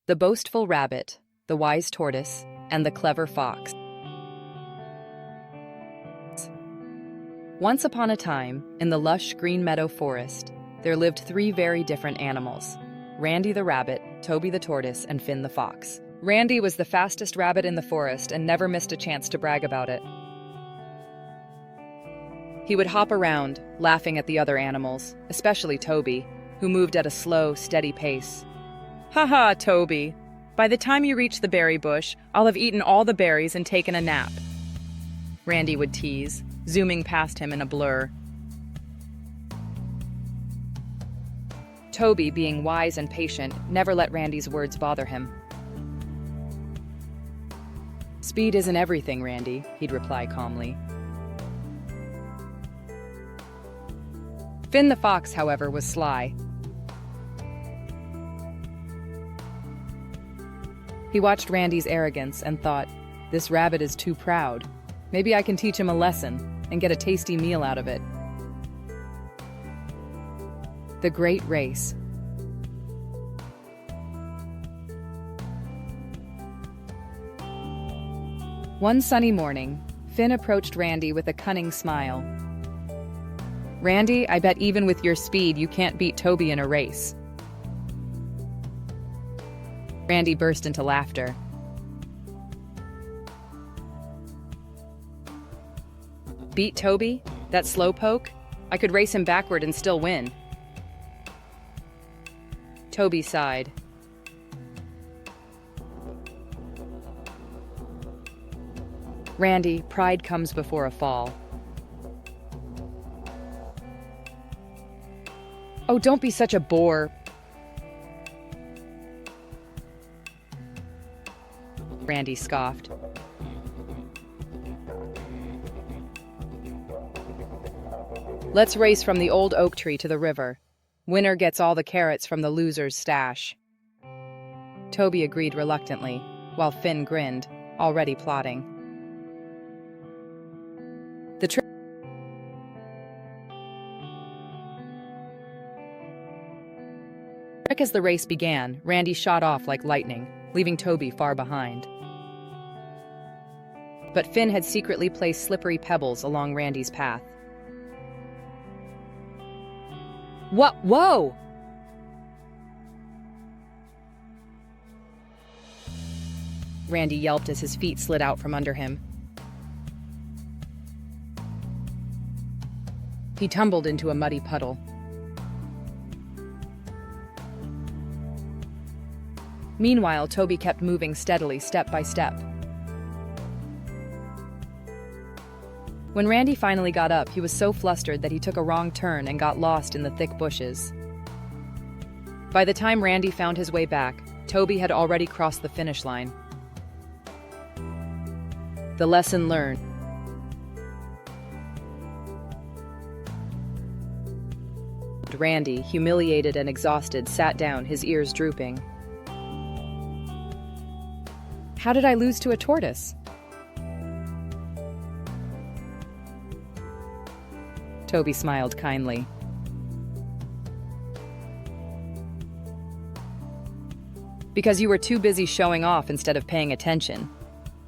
The boastful rabbit, the wise tortoise, and the clever fox. Once upon a time, in the lush green meadow forest, there lived three very different animals: Randy the rabbit, Toby the tortoise, and Finn the fox. Randy was the fastest rabbit in the forest and never missed a chance to brag about it. He would hop around, laughing at the other animals, especially Toby, who moved at a slow, steady pace. "Ha ha, Toby! By the time you reach the berry bush, I'll have eaten all the berries and taken a nap," Randy would tease, zooming past him in a blur. Toby, being wise and patient, never let Randy's words bother him. "Speed isn't everything, Randy," he'd reply calmly. Finn the fox, however, was sly. He watched Randy's arrogance and thought, "This rabbit is too proud. Maybe I can teach him a lesson and get a tasty meal out of it." The Great Race. One sunny morning, Finn approached Randy with a cunning smile. "Randy, I bet even with your speed you can't beat Toby in a race." Randy burst into laughter. "Beat Toby? That slowpoke? I could race him backward and still win." Toby sighed. "Randy, pride comes before a fall." "Oh, don't be such a bore." Randy scoffed. "Let's race from the old oak tree to the river. Winner gets all the carrots from the loser's stash." Toby agreed reluctantly, while Finn grinned, already plotting. The trick as the race began, Randy shot off like lightning, leaving Toby far behind. But Finn had secretly placed slippery pebbles along Randy's path. "What? Whoa!" Randy yelped as his feet slid out from under him. He tumbled into a muddy puddle. Meanwhile, Toby kept moving steadily, step by step. When Randy finally got up, he was so flustered that he took a wrong turn and got lost in the thick bushes. By the time Randy found his way back, Toby had already crossed the finish line. The lesson learned. Randy, humiliated and exhausted, sat down, his ears drooping. "How did I lose to a tortoise?" Toby smiled kindly. "Because you were too busy showing off instead of paying attention.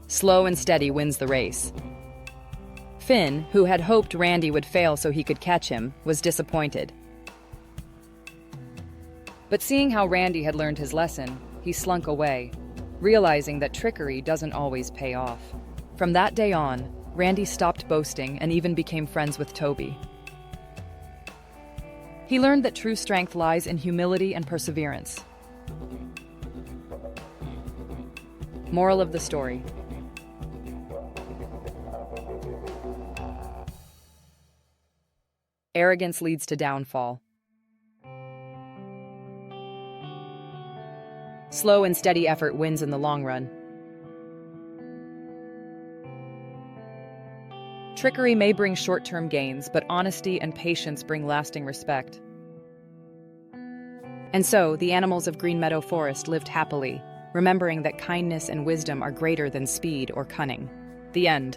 Slow and steady wins the race." Finn, who had hoped Randy would fail so he could catch him, was disappointed. But seeing how Randy had learned his lesson, he slunk away, realizing that trickery doesn't always pay off. From that day on, Randy stopped boasting and even became friends with Toby. He learned that true strength lies in humility and perseverance. Moral of the story: arrogance leads to downfall. Slow and steady effort wins in the long run. Trickery may bring short-term gains, but honesty and patience bring lasting respect. And so, the animals of Green Meadow Forest lived happily, remembering that kindness and wisdom are greater than speed or cunning. The end.